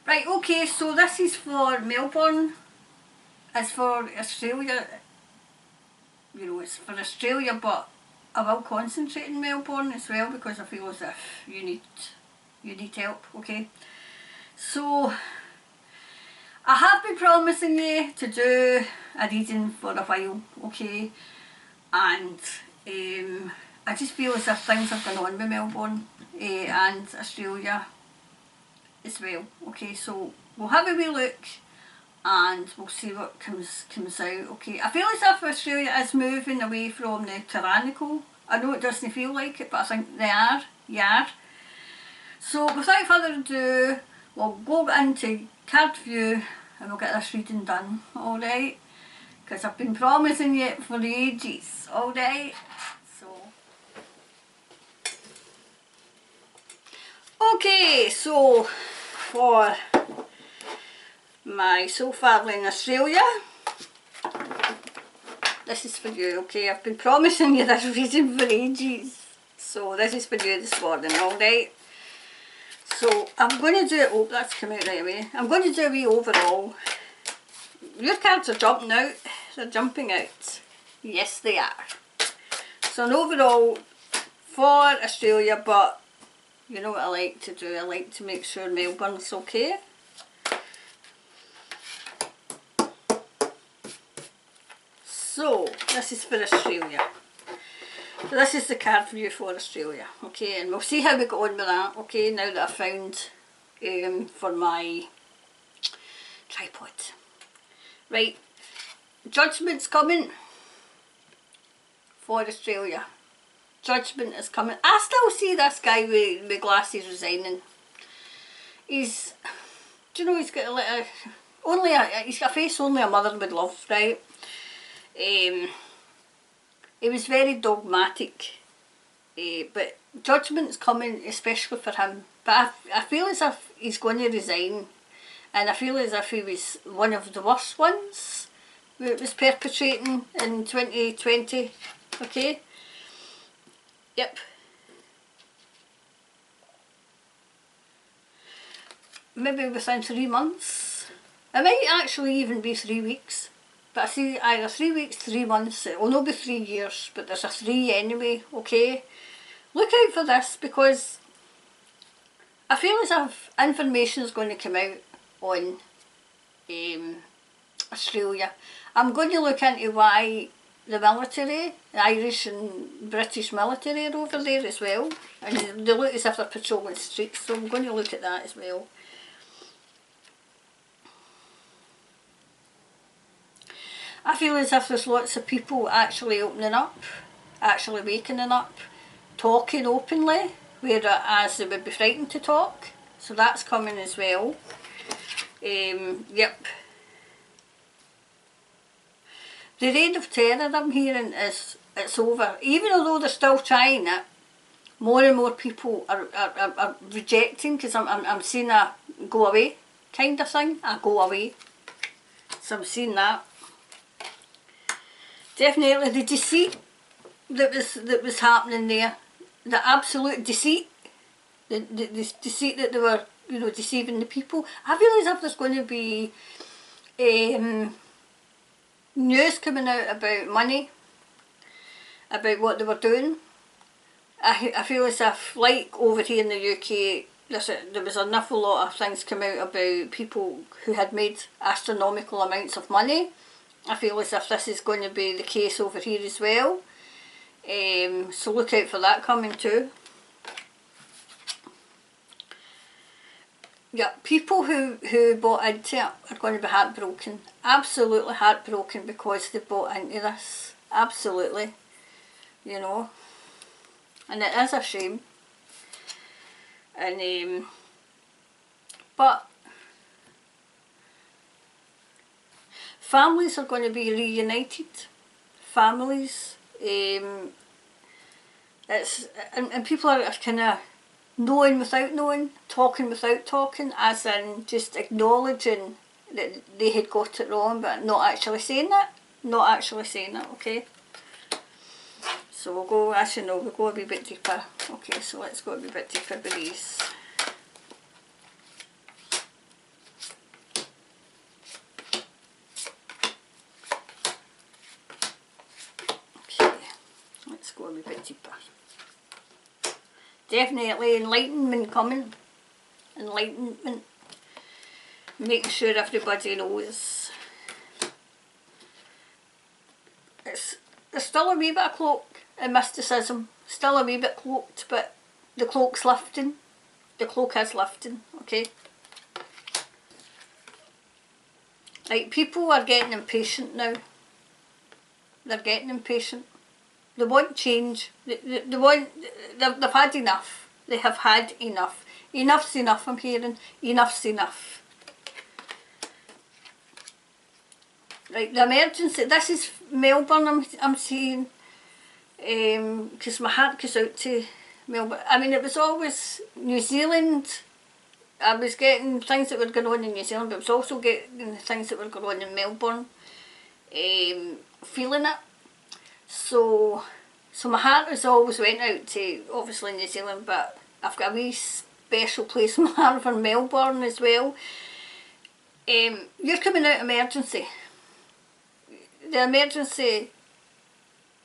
Right, okay, so this is for Melbourne. It's for Australia. You know, it's for Australia, but I will concentrate in Melbourne as well because I feel as if you need help, okay? So I have been promising you to do a reading for a while, okay? And I just feel as if things have gone on with Melbourne and Australia as well, okay? So we'll have a wee look and we'll see what comes out, okay? I feel as if Australia is moving away from the tyrannical. I know it doesn't feel like it, but I think they are, yeah. So without further ado, we'll go into card view and we'll get this reading done, alright? Because I've been promising you it for ages, alright? So, okay, so for my soul family in Australia, this is for you, okay? I've been promising you this reading for ages, so this is for you this morning, alright? So I'm going to do it, oh that's come out right away, I'm going to do a wee overall. Your cards are jumping out, they're jumping out, yes they are. So an overall for Australia, but you know what I like to do, I like to make sure Melbourne's okay. So this is for Australia. So this is the card view for Australia, okay, and we'll see how we go on with that, okay, now that I've found for my tripod. Right, judgment's coming for Australia. Judgment is coming. I still see this guy with glasses resigning. He's, do you know, he's got a little, he's got a face only a mother would love, right? He was very dogmatic, but judgment's coming especially for him. But I feel as if he's going to resign, and I feel as if he was one of the worst ones that was perpetrating in 2020, okay? Yep. Maybe within 3 months. It might actually even be 3 weeks. But I see either 3 weeks, 3 months, it will not be 3 years, but there's a 3 anyway, okay? Look out for this because I feel as if information is going to come out on Australia. I'm going to look into why the military, the Irish and British military are over there as well. And they look as if they're patrolling the streets, so I'm going to look at that as well. I feel as if there's lots of people actually opening up, actually waking up, talking openly, whereas they would be frightened to talk. So that's coming as well. Yep. The reign of terror I'm hearing is it's over. Even although they're still trying it, more and more people are rejecting because I'm seeing a go away kind of thing, a go away. So I'm seeing that. Definitely the deceit that was happening there, the absolute deceit, the deceit that they were, you know, deceiving the people. I feel as if there's going to be news coming out about money, about what they were doing. I feel as if, like over here in the UK, there was an awful lot of things come out about people who had made astronomical amounts of money. I feel as if this is going to be the case over here as well. So look out for that coming too. Yeah, people who bought into it are going to be heartbroken. Absolutely heartbroken because they bought into this. Absolutely. You know. And it is a shame. And but families are going to be reunited. Families. And people are kind of knowing without knowing, talking without talking, as in just acknowledging that they had got it wrong, but not actually saying it. Not actually saying it, okay? So we'll go, as you know, we'll go a wee bit deeper. Okay, so let's go a wee bit deeper with these. a wee bit deeper. Definitely enlightenment coming. Enlightenment. Making sure everybody knows. There's still a wee bit of cloak in mysticism. Still a wee bit cloaked, but the cloak's lifting. The cloak is lifting, okay? Like, people are getting impatient now. They're getting impatient. They want change. They've had enough. They have had enough. Enough's enough, I'm hearing. Enough's enough. Right, the emergency. This is Melbourne, I'm seeing. Because my heart goes out to Melbourne. I mean, it was always New Zealand. I was getting things that were going on in New Zealand, but I was also getting things that were going on in Melbourne. Feeling it. So my heart has always went out to, obviously, New Zealand, but I've got a wee special place in my heart for Melbourne as well. You're coming out emergency. The emergency,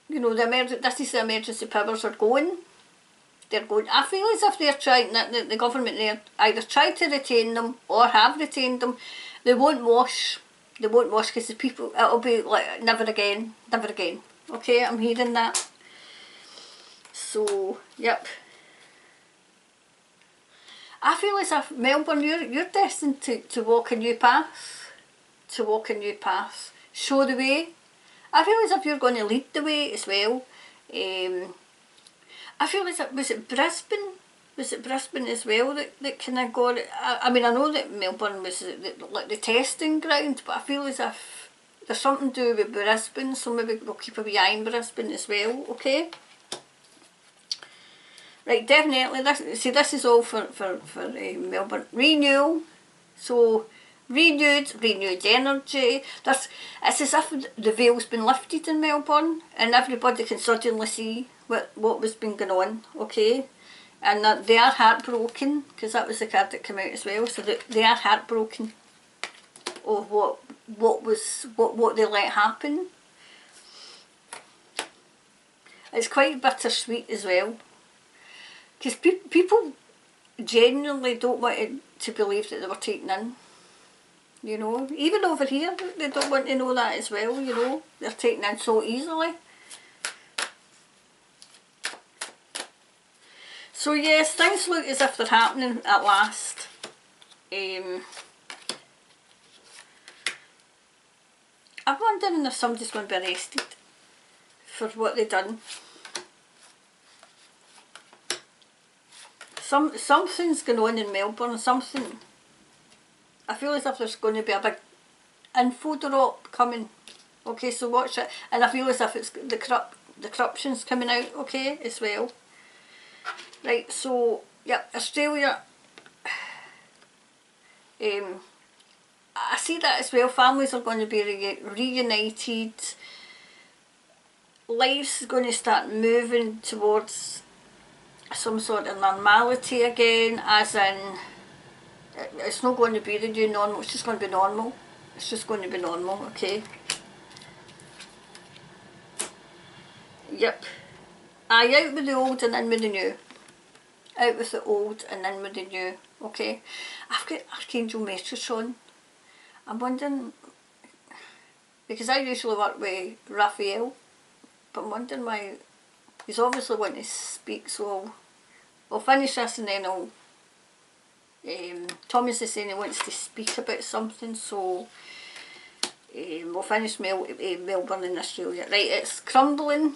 you know, this is the emergency powers are going. They're going. I feel as if they're trying, the government there either try to retain them or have retained them. They won't wash. They won't wash because the people, it'll be like never again, never again. Okay, I'm hearing that. So, yep. I feel as if Melbourne, you're destined to walk a new path. To walk a new path. Show the way. I feel as if you're going to lead the way as well. I feel as if, was it Brisbane as well that kind of got it? I mean, I know that Melbourne was like the testing ground, but I feel as if there's something to do with Brisbane, so maybe we'll keep a wee eye on Brisbane as well, okay? Right, definitely, this is all for Melbourne. Renewal, so renewed energy. It's as if the veil's been lifted in Melbourne and everybody can suddenly see what was been going on, okay? And that they are heartbroken, because that was the card that came out as well, so they are heartbroken of what they let happen. It's quite bittersweet as well, because people genuinely don't want to believe that they were taken in. You know, even over here, they don't want to know that as well, you know. They're taken in so easily. So yes, things look as if they're happening at last. I'm wondering if somebody's going to be arrested for what they've done. Something's going on in Melbourne, something. I feel as if there's going to be a big info drop coming. Okay, so watch it. And I feel as if it's the corruption's coming out, okay, as well. Right, so, yep, Australia. I see that as well. Families are going to be reunited. Life's going to start moving towards some sort of normality again, as in it's not going to be the new normal, it's just going to be normal. It's just going to be normal, okay? Yep. Aye, out with the old and in with the new. Out with the old and in with the new, okay? I've got Archangel Metatron. I'm wondering, because I usually work with Raphael, but I'm wondering why he's obviously wanting to speak, so we'll finish this and then I'll Thomas is saying he wants to speak about something, so we'll finish Melbourne in Australia. Right, it's crumbling.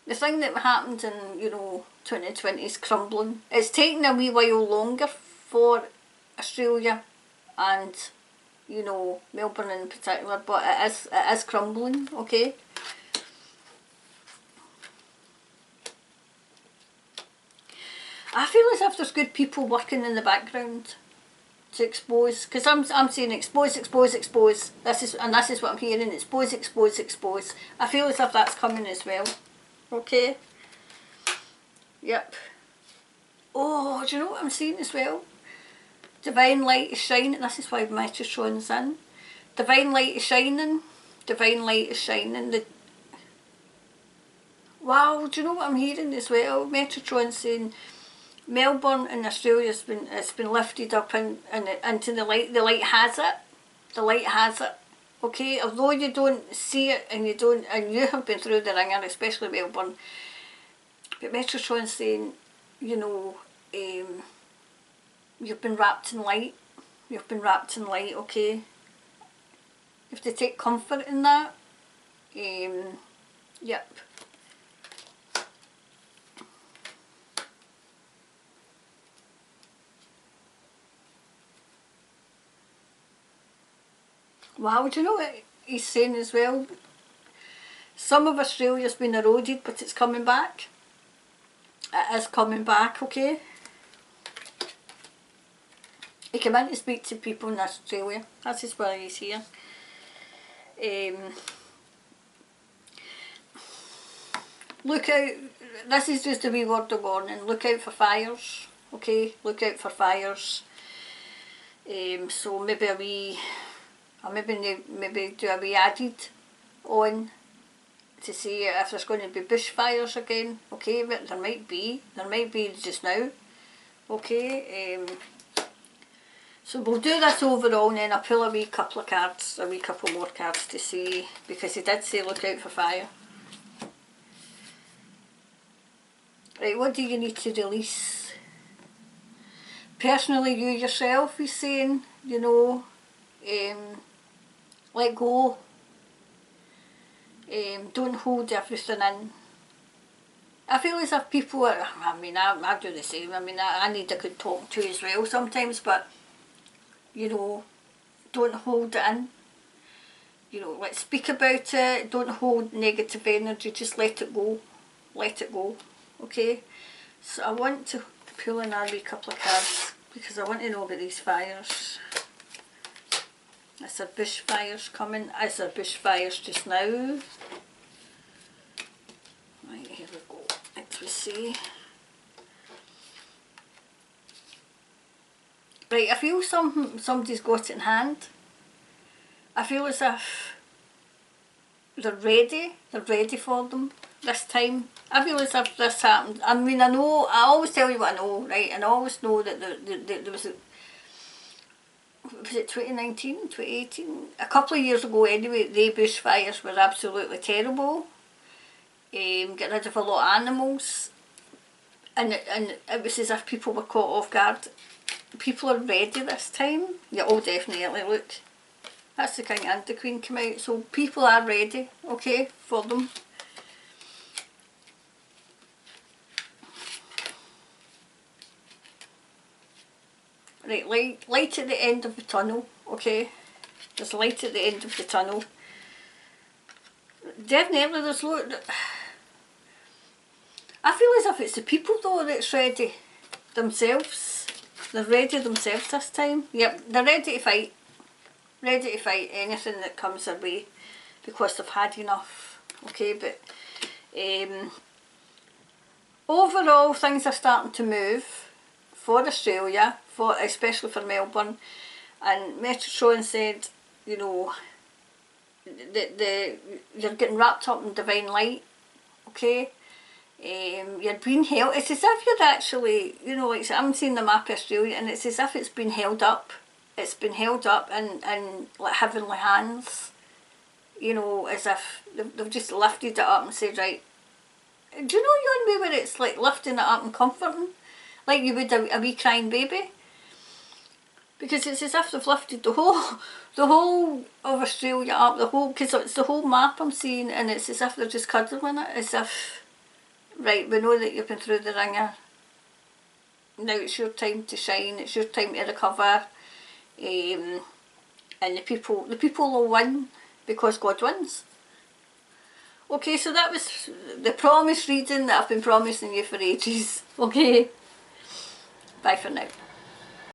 The thing that happened in, you know, 2020 is crumbling. It's taking a wee while longer for Australia and, you know, Melbourne in particular, but it is crumbling, okay? I feel as if there's good people working in the background to expose, because I'm saying expose. This is what I'm hearing. Expose. I feel as if that's coming as well. Okay. Yep. Oh, do you know what I'm seeing as well? Divine light is shining. This is why Metatron's in. Divine light is shining. Divine light is shining. Wow, do you know what I'm hearing as well? Metrotron saying Melbourne in Australia it's been lifted up into the light. The light has it. The light has it. Okay, although you don't see it and you have been through the ringer, especially Melbourne. But Metrotron saying, you know, you've been wrapped in light. You've been wrapped in light. Okay. You have to take comfort in that. Yep. Wow, do you know what he's saying as well? Some of Australia's been eroded, but it's coming back. It is coming back, okay? He came in to speak to people in Australia. That's just why he's here. Look out, this is just a wee word of warning. Look out for fires, okay? Look out for fires. So maybe maybe do a wee added on to see if there's going to be bushfires again, okay? But there might be just now, okay? So we'll do this overall and then I'll pull a wee couple more cards to see, because he did say look out for fire. Right, what do you need to release? Personally, you yourself, he's saying, you know, let go. Don't hold everything in. I feel as if people are, I do the same. I need a good talk to as well sometimes, but, you know, don't hold it in. You know, let's speak about it. Don't hold negative energy, just let it go. Let it go, okay? So I want to pull in a wee couple of cards, because I want to know about these fires. Is there bushfires coming? Is there bushfires just now? Right, here we go. Let's see. Right, I feel somebody's got it in hand. I feel as if they're ready for them this time. I feel as if this happened. I mean, I always tell you what I know, right? And I always know that there was it 2019, 2018? A couple of years ago anyway, the bushfires were absolutely terrible. Getting rid of a lot of animals. And it was as if people were caught off guard. People are ready this time. Yeah, oh definitely, look. That's the King and the Queen come out. So people are ready, okay, for them. Right, light at the end of the tunnel, okay? There's light at the end of the tunnel. Definitely there's I feel as if it's the people though that's ready themselves. They're ready themselves this time. Yep, they're ready to fight. Ready to fight anything that comes their way, because they've had enough, okay? But overall things are starting to move for Australia, especially for Melbourne. And Metrotron said, you know, you're getting wrapped up in divine light, okay? You're being held, it's as if you're actually, you know, like I'm seeing the map of Australia, and it's as if it's been held up. It's been held up in like heavenly hands, you know, as if they've just lifted it up and said, right, do you know your way where it's like lifting it up and comforting, like you would a wee crying baby? Because it's as if they've lifted the whole of Australia up, because it's the whole map I'm seeing, and it's as if they're just cuddling it, as if, right, we know that you've been through the ringer, now it's your time to shine, it's your time to recover, and the people will win, because God wins. Okay, so that was the promise reading that I've been promising you for ages. Okay, bye for now.